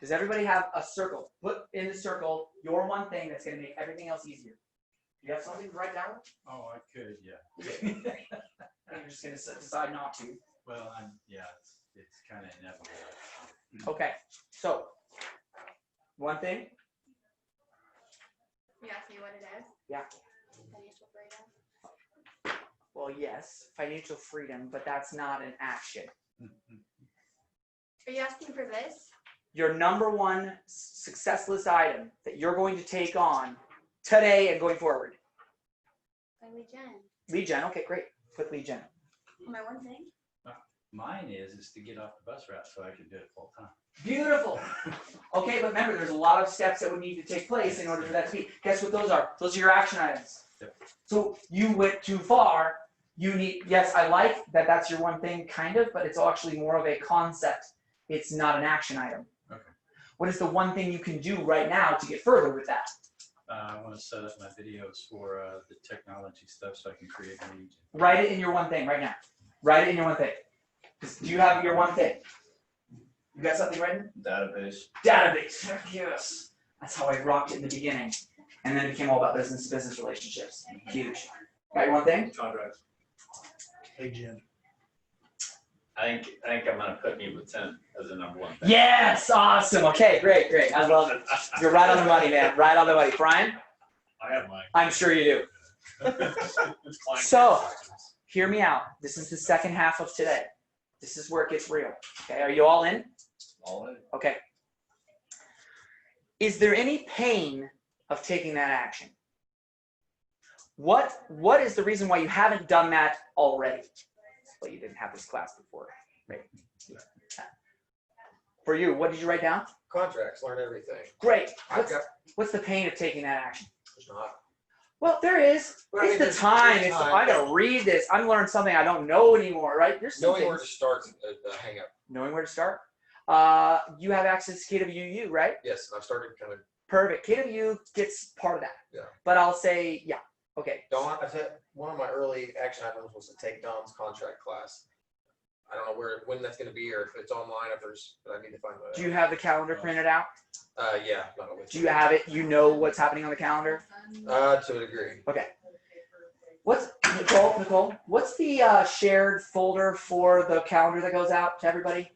Does everybody have a circle? Put in the circle your one thing that's going to make everything else easier. Do you have something to write down? Oh, I could, yeah. You're just going to decide not to. Well, it's kind of inevitable. Okay, so one thing. You asked me what it is? Yeah. Financial freedom. Well, yes, financial freedom, but that's not an action. Are you asking for this? Your number one success list item that you're going to take on today and going forward. My lead gen. Lead gen, okay, great. Put lead gen. My one thing. Mine is to get off the bus route so I can do it full time. Beautiful. Okay, but remember, there's a lot of steps that would need to take place in order for that to be. Guess what those are? Those are your action items. Yep. So you went too far. You need, yes, I like that that's your one thing, kind of, but it's actually more of a concept. It's not an action item. Okay. What is the one thing you can do right now to get further with that? I want to set up my videos for the technology stuff so I can create a lead. Write it in your one thing right now. Write it in your one thing. Do you have your one thing? You got something written? Database. Database. Yes. That's how I rocked it in the beginning. And then it became all about business to business relationships. Huge. Got your one thing? Contracts. Lead gen. I think I'm gonna put me with 10 as a number one thing. Yes, awesome. Okay, great, great. I love it. You're right on the money, man. Right on the money. Brian, I have mine. I'm sure you do. It's client So- transactions. Hear me out. This is the second half of today. This is where it gets real. Okay, are you all in? All in. Okay. Is there any pain of taking that action? What is the reason why you haven't done that already? Well, you didn't have this class before, right? For you, what did you write down? Contracts, learn everything. Great. I've got, What's the pain of taking that action? there's not. Well, there is. Well, I It's mean, the there's time. It's time. I gotta read this. I'm learning something I don't know anymore, right? There's some Knowing where things. to start a hang up. Knowing where to start. You have access to KWU, right? Yes, I've started kind of, Perfect. KWU gets part of that. Yeah. But I'll say, yeah. Okay. Dawn, I said, one of my early action items was to take Dawn's contract class. I don't know when that's gonna be or if it's online, if there's, but I need to find that Do out. you have the calendar printed out? Yeah, not always. Do you have it? You know what's happening on the calendar? To a degree. Okay. What's Nicole? What's the shared folder for the calendar that goes out to everybody?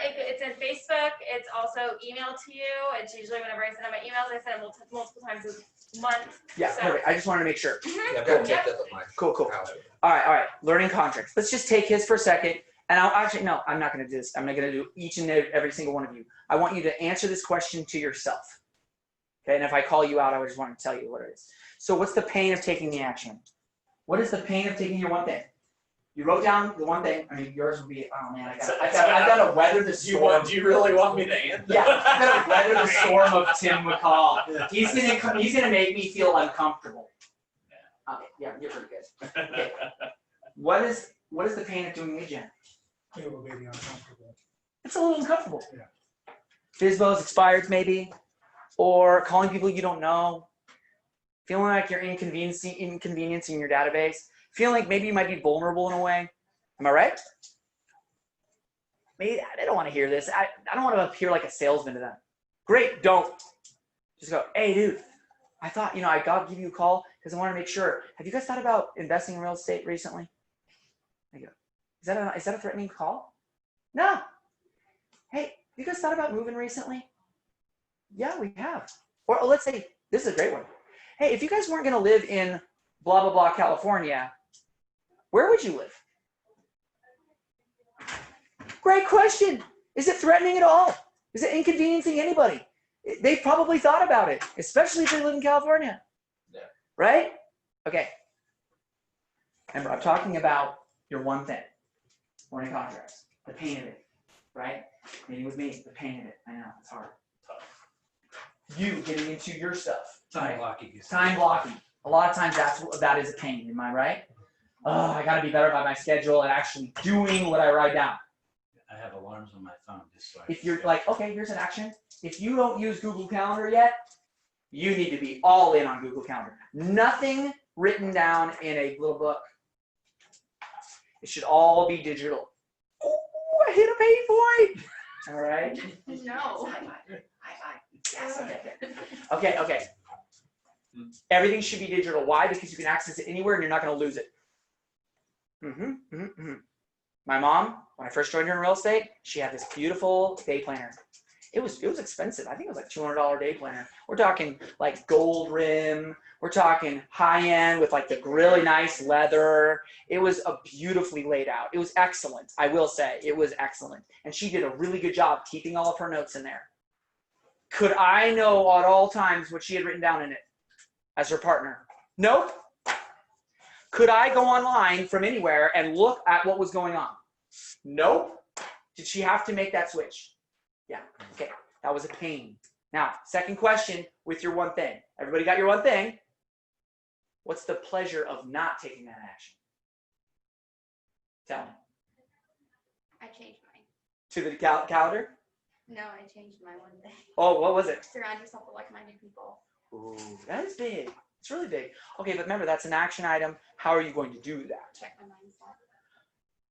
It's in Facebook. It's also emailed to you. It's usually whenever I send out my emails, I send them multiple times a month. Yeah, So- perfect. I just wanted to make sure. Yeah, I've got to Yep. take that at my Cool. house. All right. Learning contracts. Let's just take his for a second. And I'll actually, no, I'm not going to do this. I'm not going to do each and every single one of you. I want you to answer this question to yourself. Okay. And if I call you out, I just want to tell you what it is. So what's the pain of taking the action? What is the pain of taking your one thing? You wrote down the one thing. I mean, yours would be, oh man, I got to weather the storm. Do you really want me to answer? Yeah, I got to weather the storm of Tim McCall. He's gonna make me feel uncomfortable. Okay, yeah, you're pretty good. Okay. What is the pain of doing lead gen? It will be uncomfortable. It's a little uncomfortable. Yeah. FSBOs, expired maybe, or calling people you don't know, feeling like you're inconveniencing your database, feeling like maybe you might be vulnerable in a way. Am I right? Maybe I don't want to hear this. I don't want to appear like a salesman to them. Great, don't. Just go, hey dude, I thought, I got to give you a call because I want to make sure. Have you guys thought about investing in real estate recently? I go, is that a threatening call? No. Hey, have you guys thought about moving recently? Yeah, we have. Or let's say, this is a great one. Hey, if you guys weren't going to live in blah, blah, blah, California, where would you live? Great question. Is it threatening at all? Is it inconveniencing anybody? They've probably thought about it, especially if they live in California. Yeah. Right? Okay. Remember, I'm talking about your one thing. Learning contracts. The pain of it, right? Meeting with me, the pain of it. I know, it's hard. You getting into your stuff. Time right? blocking. is- Time blocking. A lot of times that is a pain, am I right? Oh, I gotta be better about my schedule and actually doing what I write down. I have alarms on my phone just so I. If you're like, okay, here's an action. If you don't use Google Calendar yet, you need to be all in on Google Calendar. Nothing written down in a little book. It should all be digital. Oh, I hit a pain point. All right. No. Yes, okay. Everything should be digital. Why? Because you can access it anywhere and you're not going to lose it. My mom, when I first joined her in real estate, she had this beautiful day planner. It was expensive. I think it was like $200 day planner. We're talking like gold rim. We're talking high end with like the really nice leather. It was a beautifully laid out. It was excellent. I will say it was excellent. And she did a really good job keeping all of her notes in there. Could I know at all times what she had written down in it as her partner? Nope. Could I go online from anywhere and look at what was going on? Nope. Did she have to make that switch? Yeah. Okay. That was a pain. Now, second question with your one thing. Everybody got your one thing? What's the pleasure of not taking that action? Tell me. I changed mine. To the calendar? No, I changed my one thing. Oh, what was it? Surround yourself with like-minded people. Ooh, that is big. It's really big. Okay, but remember, that's an action item. How are you going to do that? Check my mindset.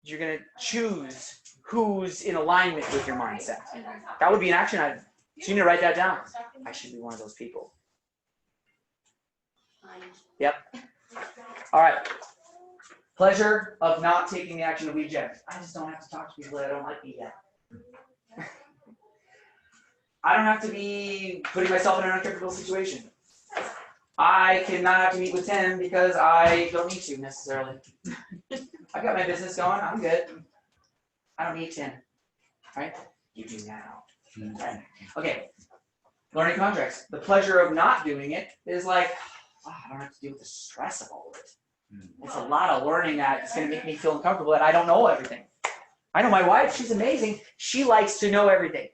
You're going to choose who's in alignment with your mindset. That would be an action item. So you need to write that down. I should be one of those people. Yep. All right. Pleasure of not taking the action of lead gen. I just don't have to talk to people that I don't like me yet. I don't have to be putting myself in an uncomfortable situation. I cannot have to meet with Tim because I don't need to necessarily. I've got my business going. I'm good. I don't need Tim. Right? You do now. Right. Okay. Learning contracts. The pleasure of not doing it is like, oh, I don't have to deal with the stress of all of it. It's a lot of learning that it's going to make me feel uncomfortable that I don't know everything. I know my wife. She's amazing. She likes to know everything.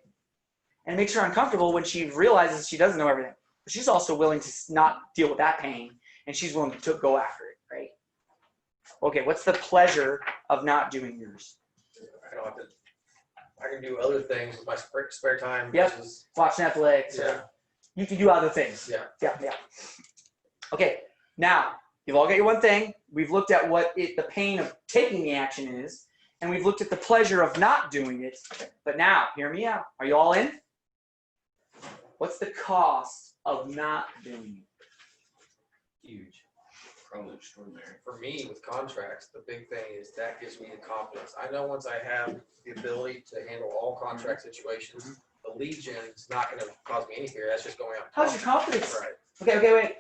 And it makes her uncomfortable when she realizes she doesn't know everything. But she's also willing to not deal with that pain, and she's willing to go after it, right? Okay, what's the pleasure of not doing yours? I can do other things with my spare time. Yep. Versus, Watch Netflix. yeah. You can do other things. Yeah. Yeah. Okay, now, you've all got your one thing. We've looked at what the pain of taking the action is, and we've looked at the pleasure of not doing it. But now, hear me out. Are you all in? What's the cost of not doing it? Huge. Probably extraordinary. For me, with contracts, the big thing is that gives me the confidence. I know once I have the ability to handle all contract situations, the lead gen is not going to cause me any fear. That's just going out. How's your confidence? Right. Okay, wait.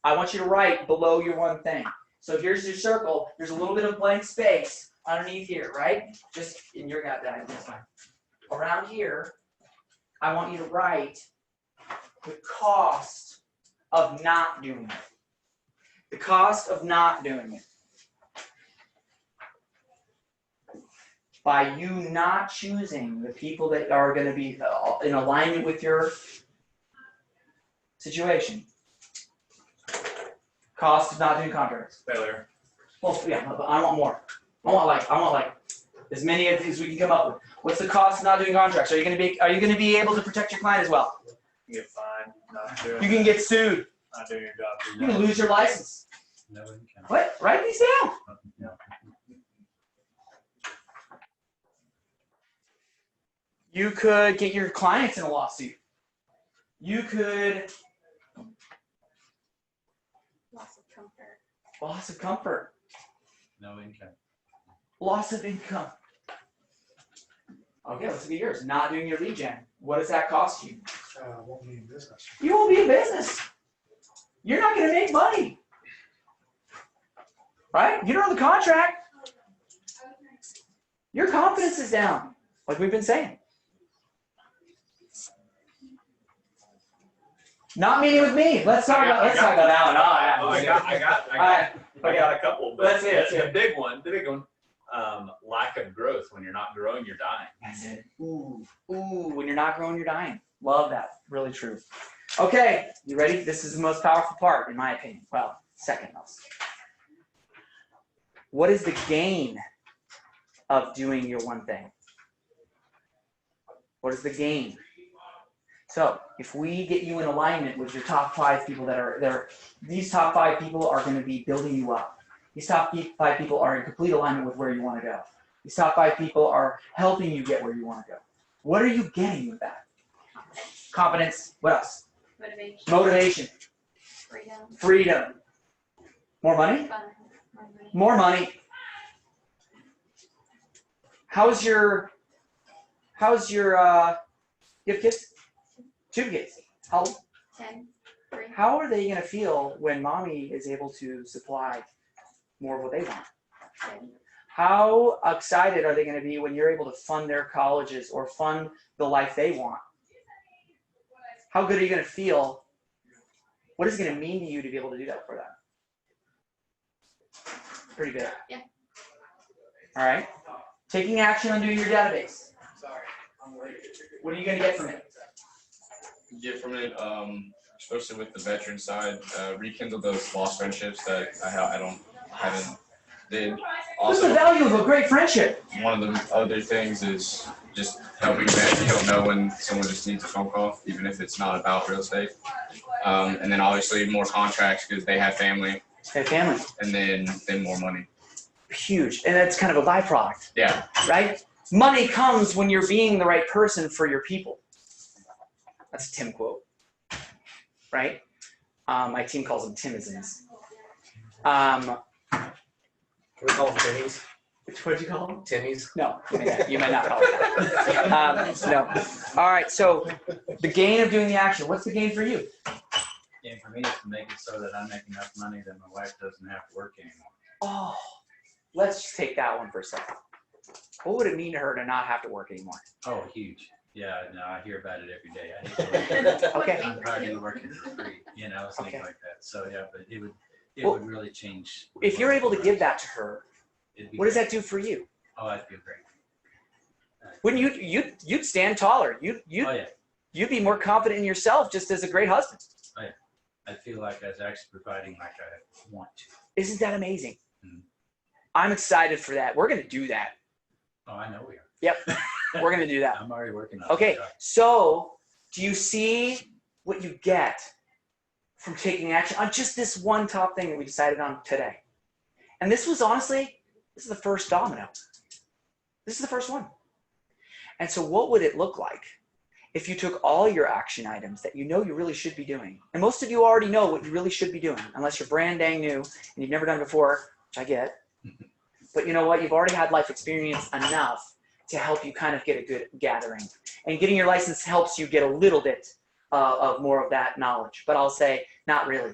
I want you to write below your one thing. So here's your circle. There's a little bit of blank space underneath here, right? Just in your gut that this time. Around here, I want you to write the cost of not doing it. The cost of not doing it. By you not choosing the people that are going to be in alignment with your situation. Cost of not doing contracts. Failure. Well, yeah, but I want more. I want like as many of these we can come up with. What's the cost of not doing contracts? Are you going to be able to protect your client as well? You get fined, not doing. You can get sued. Not doing your job. You can lose your license. No income. What? Write these down. You could get your clients in a lawsuit. You could Loss of comfort. loss of comfort, No income. loss of income. Okay, let's look at yours. Not doing your lead gen. What does that cost you? Won't be in business. You won't be in business. You're not going to make money. Right? You don't have the contract. Your confidence is down, like we've been saying. Not meeting with me. Let's talk about that one. I got. All right. I got a couple, but Let's hear it, the big one, lack of growth. When you're not growing, you're dying. That's it. Ooh, when you're not growing, you're dying. Love that. Really true. Okay, you ready? This is the most powerful part, in my opinion. Well, second most. What is the gain of doing your one thing? What is the gain? So, if we get you in alignment with your top 5 people that are there, these top 5 people are going to be building you up. These top 5 people are in complete alignment with where you want to go. These top 5 people are helping you get where you want to go. What are you getting with that? Confidence. What else? Motivation. Motivation. Freedom. Freedom. More money? Fun. More money. How's your you have kids? 2 kids. How old? 10. 3. How are they going to feel when mommy is able to supply more of what they want? 10. How excited are they going to be when you're able to fund their colleges or fund the life they want? How good are you going to feel? What is it going to mean to you to be able to do that for them? Pretty big. Yeah. All right. Taking action on doing your database. What are you going to get from it? Get from it, especially with the veteran side, rekindle those lost friendships that I haven't did. What's the Also, value of a great friendship? one of the other things is just helping vets. You don't know when someone just needs a phone call, even if it's not about real estate. And then obviously more contracts because they have family, Hey, family. and then more money. Huge. And that's kind of a byproduct, Yeah. right? Money comes when you're being the right person for your people. That's a Tim quote, right? My team calls them Timisms. We call them Timmies. What'd you call them? Timmies. No, you might not call it that. No. All right, so the gain of doing the action. What's the gain for you? And for me, is to make it so that I make enough money that my wife doesn't have to work anymore. Oh, let's just take that one for a second. What would it mean to her to not have to work anymore? Oh, huge. Yeah, no, I hear about it every day. I hate to work. Okay. I'm probably working for free, things Okay. like that. So yeah, but it Well, would really change. If you're able to give that to her, It'd be what does great. that do for you? Oh, I'd feel great. Wouldn't you'd stand taller? Oh yeah, You'd be more confident in yourself just as a great husband. I feel like I was actually providing like I want to. Isn't that amazing? Mhm. I'm excited for that. We're going to do that. Oh, I know we are. Yep. We're going to do that. I'm already working on Okay. it. So do you see what you get from taking action on just this one top thing that we decided on today? And this was honestly, this is the first domino. This is the first one. And so what would it look like if you took all your action items that you know you really should be doing? And most of you already know what you really should be doing, unless you're brand dang new and you've never done it before, which I get. But you know what? You've already had life experience enough to help you kind of get a good gathering. And getting your license helps you get a little bit of more of that knowledge. But I'll say, not really.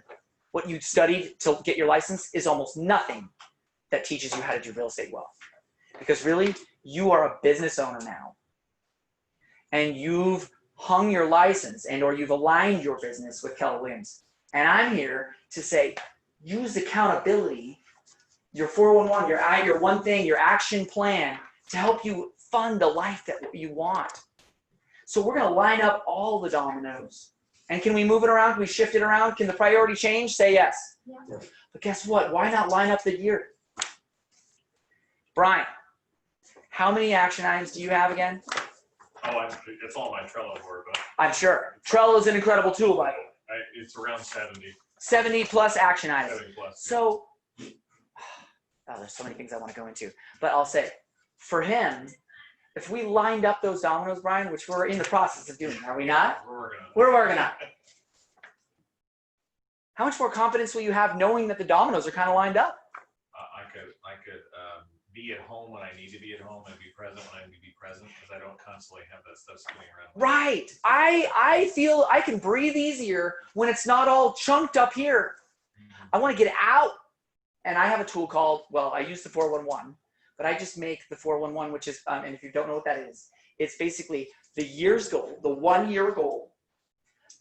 What you studied to get your license is almost nothing that teaches you how to do real estate well. Because really, you are a business owner now. And you've hung your license and or you've aligned your business with Keller Williams. And I'm here to say, use accountability, your 411, your one thing, your action plan to help you fund the life that you want. So we're going to line up all the dominoes. And can we move it around? Can we shift it around? Can the priority change? Say yes. Yeah. But guess what? Why not line up the year? Brian, how many action items do you have again? Oh, it's all my Trello board, but I'm sure. Trello is an incredible tool, by the way. it's around 70, 70 plus action items. 70 plus. So, oh, there's so many things I want to go into. But I'll say, for him, if we lined up those dominoes, Brian, which we're in the process of doing, are we not? We're working on it. We're working on it. How much more confidence will you have knowing that the dominoes are kind of lined up? I could be at home when I need to be at home and be present when I need to be present because I don't constantly have that stuff spinning around. Right. I feel I can breathe easier when it's not all chunked up here. I want to get out. And I have a tool called, well, I use the 411, but I just make the 411, which is, and if you don't know what that is, it's basically the year's goal, the 1 year goal,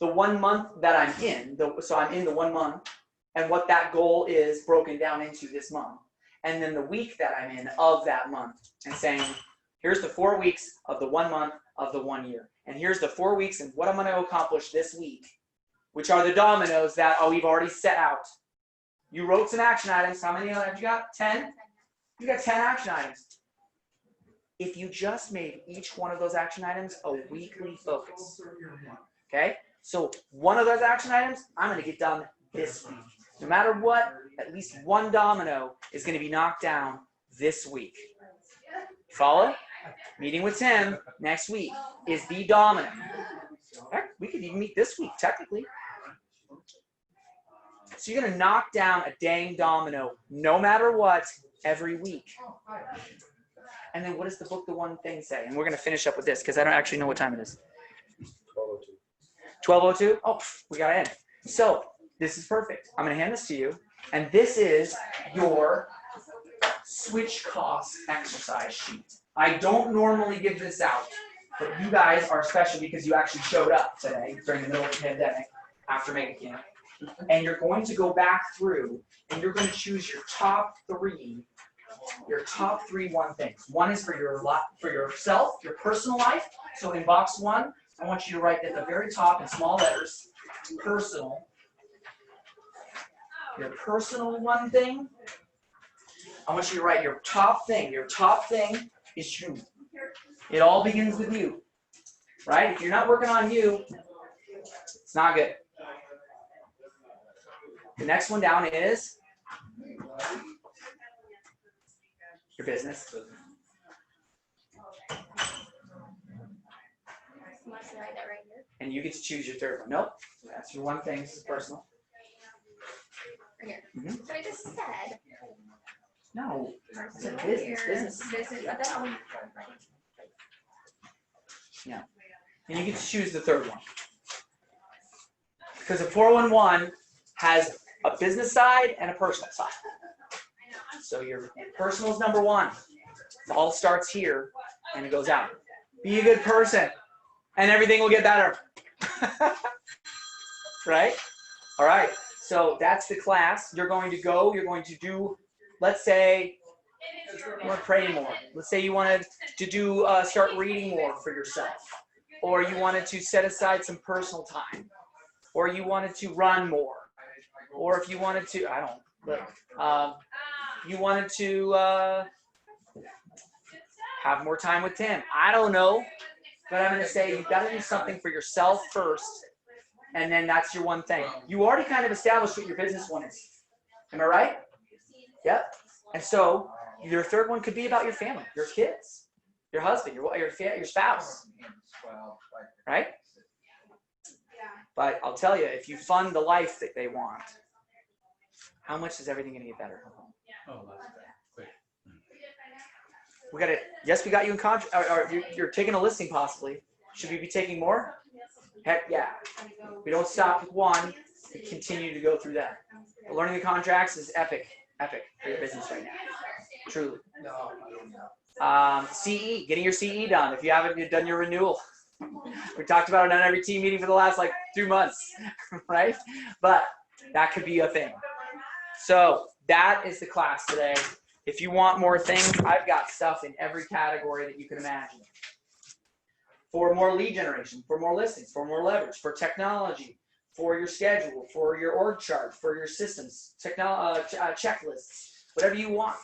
the 1 month that I'm in, so I'm in the 1 month, and what that goal is broken down into this month. And then the week that I'm in of that month, and saying, here's the 4 weeks of the 1 month of the 1 year. And here's the 4 weeks and what I'm going to accomplish this week, which are the dominoes that we've already set out. You wrote some action items. How many have you got? 10? You got 10 action items. If you just made each one of those action items a weekly focus, okay? So one of those action items, I'm going to get done this week. No matter what, at least one domino is going to be knocked down this week. Follow? Meeting with Tim next week is the domino. Heck, we could even meet this week, technically. So you're going to knock down a dang domino, no matter what, every week. And then what does the book, The One Thing, say? And we're going to finish up with this because I don't actually know what time it is. 12:02? Oh, we got to end. So this is perfect. I'm going to hand this to you. And this is your switch cost exercise sheet. I don't normally give this out, but you guys are special because you actually showed up today during the middle of the pandemic after Mega Camp. And you're going to go back through and you're going to choose your top three one things. One is for yourself, your personal life. So in box 1, I want you to write at the very top in small letters, personal. Your personal one thing. I want you to write your top thing. Your top thing is you. It all begins with you, right? If you're not working on you, it's not good. The next one down is your business. And you get to choose your third one. Nope, that's your one thing. This is personal. Here. Mm-hmm. So I just said. No, it's a Personal business. here. Business. That's all. Yeah. And you get to choose the third one. Because a 411 has a business side and a personal side. So your personal is number 1. It all starts here and it goes out. Be a good person and everything will get better. Right? All right. So that's the class. You're going to go, you're going to do, let's say, you want to pray more. Let's say you wanted to do start reading more for yourself. Or you wanted to set aside some personal time. Or you wanted to run more. Or if you wanted to, I don't, but you wanted to have more time with Tim. I don't know. But I'm going to say you've got to do something for yourself first. And then that's your one thing. You already kind of established what your business one is. Am I right? Yep. And so your third one could be about your family, your kids, your husband, your spouse. Right? But I'll tell you, if you fund the life that they want, how much is everything going to get better? Oh, that's quick. We got it. Yes, we got you in contract. Or you're taking a listing possibly. Should we be taking more? Heck yeah. We don't stop with one. We continue to go through that. But learning the contracts is epic for your business right now. Truly. CE, getting your CE done. If you haven't done your renewal. We talked about it on every team meeting for the last 2 months, right? But that could be a thing. So that is the class today. If you want more things, I've got stuff in every category that you can imagine. For more lead generation, for more listings, for more leverage, for technology, for your schedule, for your org chart, for your systems, checklists, whatever you want.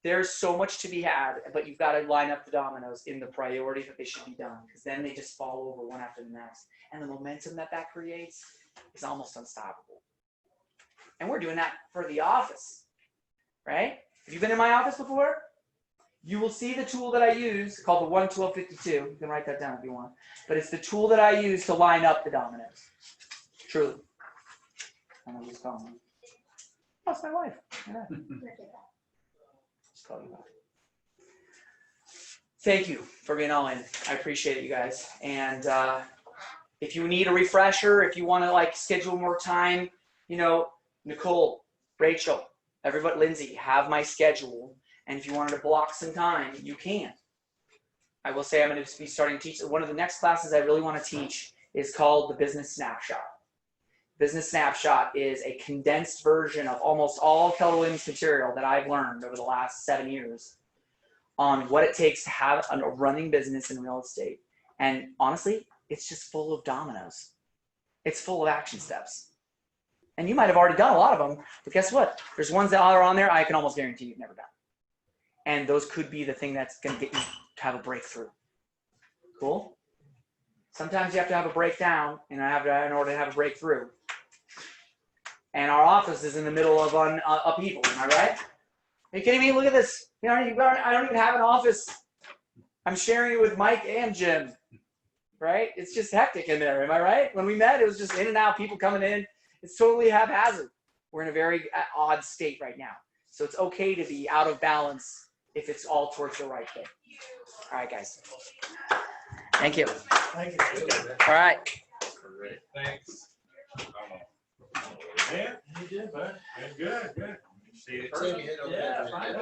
There's so much to be had, but you've got to line up the dominoes in the priority that they should be done, because then they just fall over one after the next. And the momentum that creates is almost unstoppable. And we're doing that for the office, right? Have you been in my office before? You will see the tool that I use called the 11252. You can write that down if you want. But it's the tool that I use to line up the dominoes. Truly. And I'll just call me. Oh, it's my wife. Yeah. Just call you back. Thank you for being all in. I appreciate it, you guys. And if you need a refresher, if you want to schedule more time, Nicole, Rachel, everybody, Lindsay, have my schedule. And if you wanted to block some time, you can. I will say I'm going to be starting to teach. One of the next classes I really want to teach is called the Business Snapshot. Business Snapshot is a condensed version of almost all Keller Williams material that I've learned over the last 7 years on what it takes to have a running business in real estate. And honestly, it's just full of dominoes. It's full of action steps. And you might have already done a lot of them, but guess what? There's ones that are on there I can almost guarantee you've never done. And those could be the thing that's going to get you to have a breakthrough. Cool? Sometimes you have to have a breakdown in order to have a breakthrough. And our office is in the middle of upheaval. Am I right? Are you kidding me? Look at this. You know, I don't even have an office. I'm sharing it with Mike and Jim. Right? It's just hectic in there. Am I right? When we met, it was just in and out, people coming in. It's totally haphazard. We're in a very odd state right now. So it's okay to be out of balance if it's all towards the right thing. All right, guys. Thank you. Thank you. All right. Great, thanks. Yeah, you did, bud. Good, good. See you. Tim, you hit on that. Yeah, fine.